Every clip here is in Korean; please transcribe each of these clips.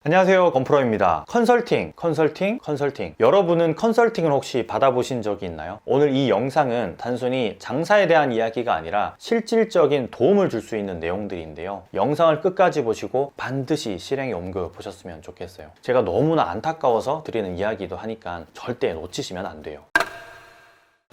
안녕하세요, 건프로입니다. 컨설팅. 여러분은 컨설팅을 혹시 받아보신 적이 있나요? 오늘 이 영상은 단순히 장사에 대한 이야기가 아니라 실질적인 도움을 줄 수 있는 내용들인데요. 영상을 끝까지 보시고 반드시 실행에 옮겨 보셨으면 좋겠어요. 제가 너무나 안타까워서 드리는 이야기도 하니까 절대 놓치시면 안 돼요.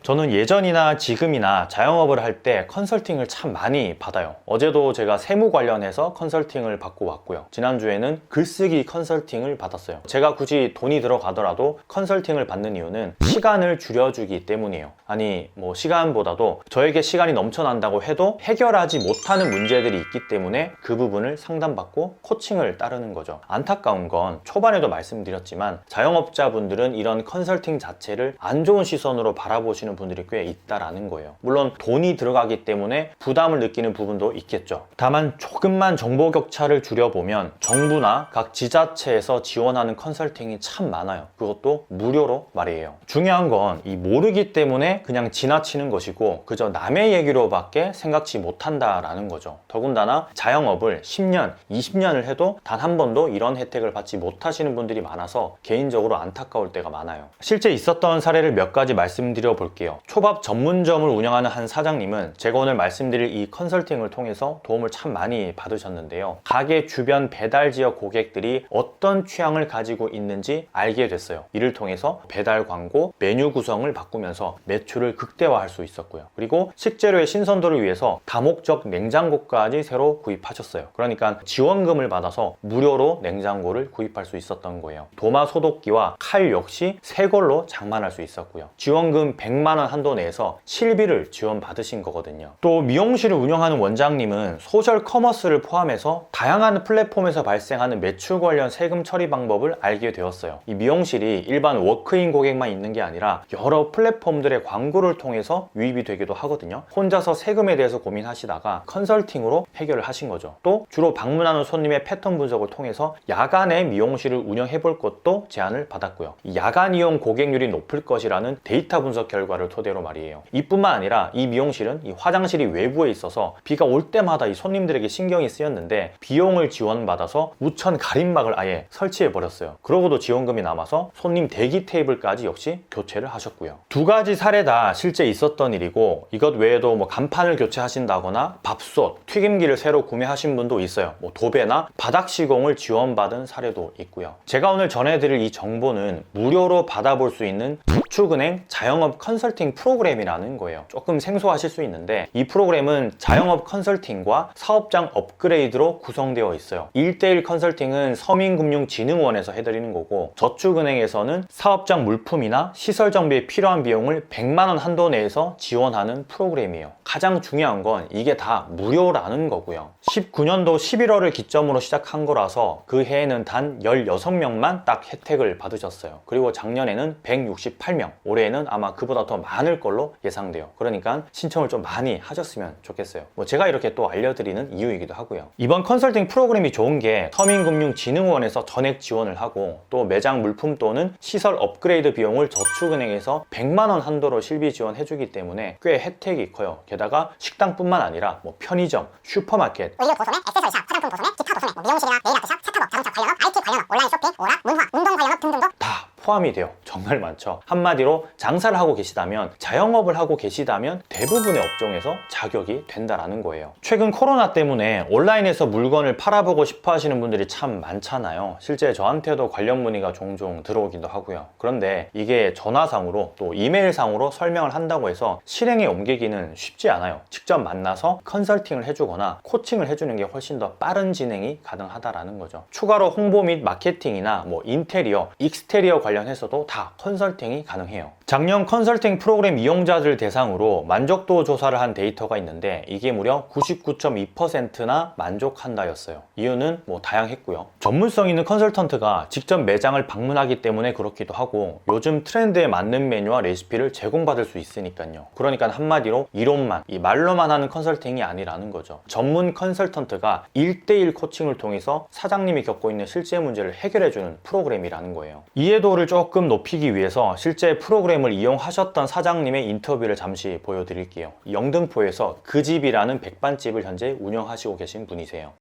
저는 예전이나 지금이나 자영업을 할 때 컨설팅을 참 많이 받아요. 어제도 제가 세무 관련해서 컨설팅을 받고 왔고요. 지난주에는 글쓰기 컨설팅을 받았어요. 제가 굳이 돈이 들어가더라도 컨설팅을 받는 이유는 시간을 줄여주기 때문이에요. 아니 시간보다도 저에게 시간이 넘쳐난다고 해도 해결하지 못하는 문제들이 있기 때문에 그 부분을 상담받고 코칭을 따르는 거죠. 안타까운 건 초반에도 말씀드렸지만 자영업자분들은 이런 컨설팅 자체를 안 좋은 시선으로 바라보시는 분들이 꽤 있다라는 거예요. 물론 돈이 들어가기 때문에 부담을 느끼는 부분도 있겠죠. 다만 조금만 정보 격차를 줄여보면 정부나 각 지자체에서 지원하는 컨설팅이 참 많아요. 그것도 무료로 말이에요. 중요한 건 이 모르기 때문에 그냥 지나치는 것이고 그저 남의 얘기로밖에 생각지 못한다라는 거죠. 더군다나 자영업을 10년, 20년을 해도 단 한 번도 이런 혜택을 받지 못하시는 분들이 많아서 개인적으로 안타까울 때가 많아요. 실제 있었던 사례를 몇 가지 말씀드려 볼게요. 초밥 전문점을 운영하는 한 사장님은 제가 오늘 말씀드릴 이 컨설팅을 통해서 도움을 참 많이 받으셨는데요. 가게 주변 배달 지역 고객들이 어떤 취향을 가지고 있는지 알게 됐어요. 이를 통해서 배달 광고, 메뉴 구성을 바꾸면서 매출을 극대화할 수 있었고요. 그리고 식재료의 신선도를 위해서 다목적 냉장고까지 새로 구입하셨어요. 그러니까 지원금을 받아서 무료로 냉장고를 구입할 수 있었던 거예요. 도마 소독기와 칼 역시 새 걸로 장만할 수 있었고요. 지원금 100만 원 한도 내에서 실비를 지원받으신 거거든요. 또 미용실을 운영하는 원장님은 소셜 커머스를 포함해서 다양한 플랫폼에서 발생하는 매출 관련 세금 처리 방법을 알게 되었어요. 이 미용실이 일반 워크인 고객만 있는 게 아니라 여러 플랫폼들의 광고를 통해서 유입이 되기도 하거든요. 혼자서 세금에 대해서 고민하시다가 컨설팅으로 해결을 하신 거죠. 또 주로 방문하는 손님의 패턴 분석을 통해서 야간에 미용실을 운영해 볼 것도 제안을 받았고요. 야간 이용 고객률이 높을 것이라는 데이터 분석 결과를 토대로 말이에요. 이뿐만 아니라 이 미용실은 이 화장실이 외부에 있어서 비가 올 때마다 이 손님들에게 신경이 쓰였는데 비용을 지원받아서 우천 가림막을 아예 설치해 버렸어요. 그러고도 지원금이 남아서 손님 대기 테이블까지 역시 교체를 하셨고요. 두 가지 사례 다 실제 있었던 일이고 이것 외에도 간판을 교체하신다거나 밥솥, 튀김기를 새로 구매하신 분도 있어요. 도배나 바닥 시공을 지원받은 사례도 있고요. 제가 오늘 전해드릴 이 정보는 무료로 받아볼 수 있는 저축은행 자영업 컨설팅 프로그램이라는 거예요. 조금 생소하실 수 있는데 이 프로그램은 자영업 컨설팅과 사업장 업그레이드로 구성되어 있어요. 1:1 컨설팅은 서민금융진흥원에서 해드리는 거고 저축은행에서는 사업장 물품이나 시설 정비에 필요한 비용을 100만 원 한도 내에서 지원하는 프로그램이에요. 가장 중요한 건 이게 다 무료라는 거고요. 19년도 11월을 기점으로 시작한 거라서 그 해에는 단 16명만 딱 혜택을 받으셨어요. 그리고 작년에는 168명, 올해에는 아마 그보다 더 많을 걸로 예상돼요. 그러니까 신청을 좀 많이 하셨으면 좋겠어요. 제가 이렇게 또 알려드리는 이유이기도 하고요. 이번 컨설팅 프로그램이 좋은 게 서민금융진흥원에서 전액 지원을 하고 또 매장 물품 또는 시설 업그레이드 비용을 저축은행에서 100만 원 한도로 실비 지원해주기 때문에 꽤 혜택이 커요. 게다가 식당뿐만 아니라 편의점, 슈퍼마켓, 의류 보소매, 액세서리샵, 화장품 보소매, 기타 보소매, 미용실이나 네일 아트샵, 차타업, 자동차 관련업, IT 관련업, 온라인 쇼핑, 오락, 문화, 운동 관련업 등등도 다 포함이 돼요. 정말 많죠. 한마디로 장사를 하고 계시다면, 자영업을 하고 계시다면 대부분의 업종에서 자격이 된다라는 거예요. 최근 코로나 때문에 온라인에서 물건을 팔아보고 싶어 하시는 분들이 참 많잖아요. 실제 저한테도 관련 문의가 종종 들어오기도 하고요. 그런데 이게 전화상으로 또 이메일상으로 설명을 한다고 해서 실행에 옮기기는 쉽지 않아요. 직접 만나서 컨설팅을 해주거나 코칭을 해주는 게 훨씬 더 빠른 진행이 가능하다라는 거죠. 추가로 홍보 및 마케팅이나 인테리어, 익스테리어 관련해서도 다 컨설팅이 가능해요. 작년 컨설팅 프로그램 이용자들 대상으로 만족도 조사를 한 데이터가 있는데 이게 무려 99.2%나 만족한다였어요. 이유는 다양했고요. 전문성 있는 컨설턴트가 직접 매장을 방문하기 때문에 그렇기도 하고 요즘 트렌드에 맞는 메뉴와 레시피를 제공받을 수 있으니까요. 그러니까 한마디로 이론만, 이 말로만 하는 컨설팅이 아니라는 거죠. 전문 컨설턴트가 1:1 코칭을 통해서 사장님이 겪고 있는 실제 문제를 해결해주는 프로그램이라는 거예요. 이해도를 조금 높이기 넓히기 위해서 실제 프로그램을 이용하셨던 사장님의 인터뷰를 잠시 보여드릴게요. 영등포에서 그 집이라는 백반집을 현재 운영하시고 계신 분이세요.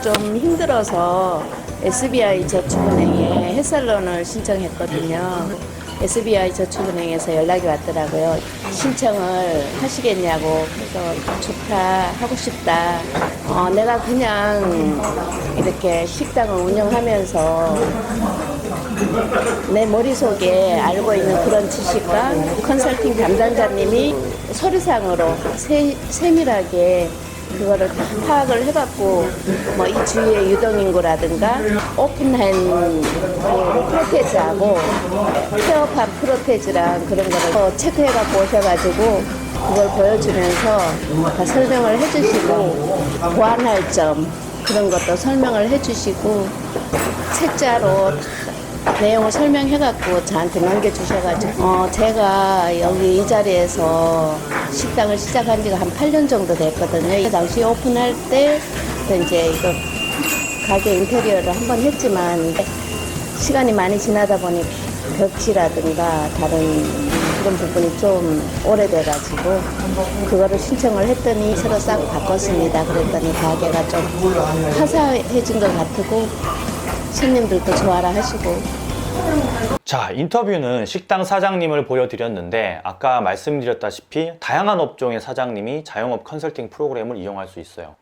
좀 힘들어서 SBI 저축은행에 햇살론을 신청했거든요. SBI 저축은행에서 연락이 왔더라고요. 신청을 하시겠냐고. 그래서 좋다, 하고 싶다. 내가 그냥 이렇게 식당을 운영하면서 내 머릿속에 알고 있는 그런 지식과 컨설팅 담당자님이 서류상으로 세밀하게 그거를 다 파악을 해갖고 뭐 이 주위의 유동인구라든가 오픈한 프로테즈하고 폐업한 프로테즈랑 그런 거를 체크해갖고 오셔가지고 그걸 보여주면서 다 설명을 해주시고 보완할 점 그런 것도 설명을 해주시고 책자로 내용을 설명해갖고 저한테 넘겨주셔가지고 제가 여기 이 자리에서 식당을 시작한 지가 한 8년 정도 됐거든요. 그 당시 오픈할 때 이제 이거 가게 인테리어를 한번 했지만 시간이 많이 지나다 보니 벽지라든가 다른 그런 부분이 좀 오래돼가지고 그거를 신청을 했더니 새로 싹 바꿨습니다. 그랬더니 가게가 좀 화사해진 것 같고 손님들도 좋아라 하시고. 자, 인터뷰는 식당 사장님을 보여드렸는데 아까 말씀드렸다시피 다양한 업종의 사장님이 자영업 컨설팅 프로그램을 이용할 수 있어요.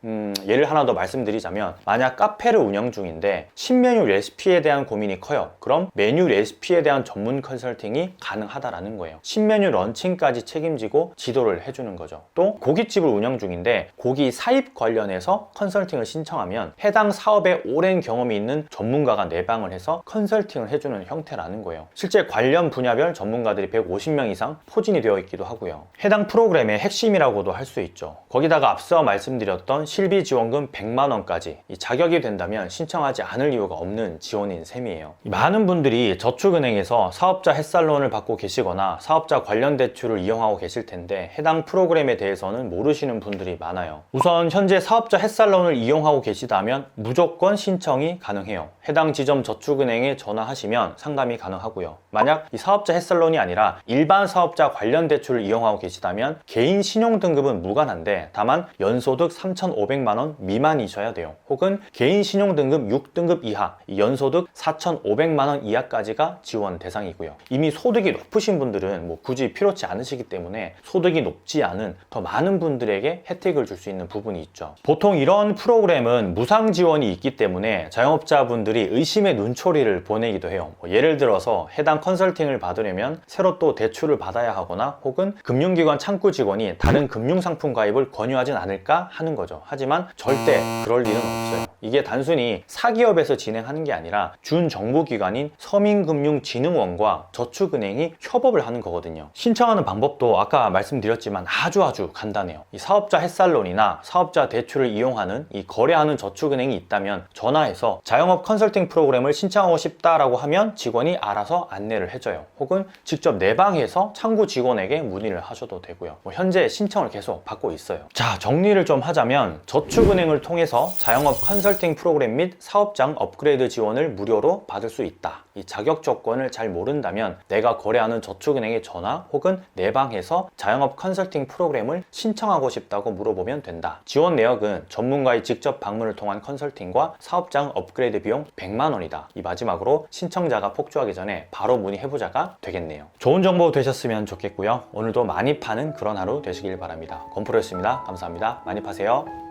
예를 하나 더 말씀드리자면 만약 카페를 운영 중인데 신메뉴 레시피에 대한 고민이 커요. 그럼 메뉴 레시피에 대한 전문 컨설팅이 가능하다라는 거예요. 신메뉴 런칭까지 책임지고 지도를 해주는 거죠. 또 고깃집을 운영 중인데 고기 사입 관련해서 컨설팅을 신청하면 해당 사업에 오랜 경험이 있는 전문가가 내방을 해서 컨설팅을 해주는 형태라는 거예요. 실제 관련 분야별 전문가들이 150명 이상 포진이 되어 있기도 하고요. 해당 프로그램의 핵심이라고도 할 수 있죠. 거기다가 앞서 말씀드렸던 실비 지원금 100만 원까지 자격이 된다면 신청하지 않을 이유가 없는 지원인 셈이에요. 많은 분들이 저축은행에서 사업자 햇살론을 받고 계시거나 사업자 관련 대출을 이용하고 계실 텐데 해당 프로그램에 대해서는 모르시는 분들이 많아요. 우선 현재 사업자 햇살론을 이용하고 계시다면 무조건 신청이 가능해요. 해당 지점 저축은행에 전화하시면 상담이 가능하고요. 만약 이 사업자 햇살론이 아니라 일반 사업자 관련 대출을 이용하고 계시다면 개인 신용 등급은 무관한데 다만 연소득 3,500만 원 미만이셔야 돼요. 혹은 개인 신용 등급 6등급 이하, 연소득 4,500만 원 이하까지가 지원 대상이고요. 이미 소득이 높으신 분들은 뭐 굳이 필요치 않으시기 때문에 소득이 높지 않은 더 많은 분들에게 혜택을 줄 수 있는 부분이 있죠. 보통 이런 프로그램은 무상 지원이 있기 때문에 자영업자분들이 의심의 눈초리를 보내기도 해요. 예를 들어서 해당 컨설팅을 받으려면 새로 또 대출을 받아야 하거나 혹은 금융기관 창구 직원이 다른 금융상품 가입을 권유하진 않을까 하는 거죠. 하지만 절대 그럴 일은 없어요. 이게 단순히 사기업에서 진행하는 게 아니라 준정부기관인 서민금융진흥원과 저축은행이 협업을 하는 거거든요. 신청하는 방법도 아까 말씀드렸지만 아주 간단해요. 이 사업자 햇살론이나 사업자 대출을 이용하는 이 거래하는 저축은행이 있다면 전화해서 자영업 컨설팅 프로그램을 신청하고 싶다라고 하면 직원이 알아서 안내를 해줘요. 혹은 직접 내방해서 창구 직원에게 문의를 하셔도 되고요. 현재 신청을 계속 받고 있어요. 자, 정리를 좀 하자면 저축은행을 통해서 자영업 컨설팅 프로그램 및 사업장 업그레이드 지원을 무료로 받을 수 있다. 이 자격 조건을 잘 모른다면 내가 거래하는 저축은행에 전화 혹은 내방해서 자영업 컨설팅 프로그램을 신청하고 싶다고 물어보면 된다. 지원 내역은 전문가의 직접 방문을 통한 컨설팅과 사업장 업그레이드 비용 100만 원이다. 이 마지막으로 신청자가 폭주하기 전에 바로 문의해보자가 되겠네요. 좋은 정보 되셨으면 좋겠고요. 오늘도 많이 파는 그런 하루 되시길 바랍니다. 건프로였습니다. 감사합니다. 많이 파세요.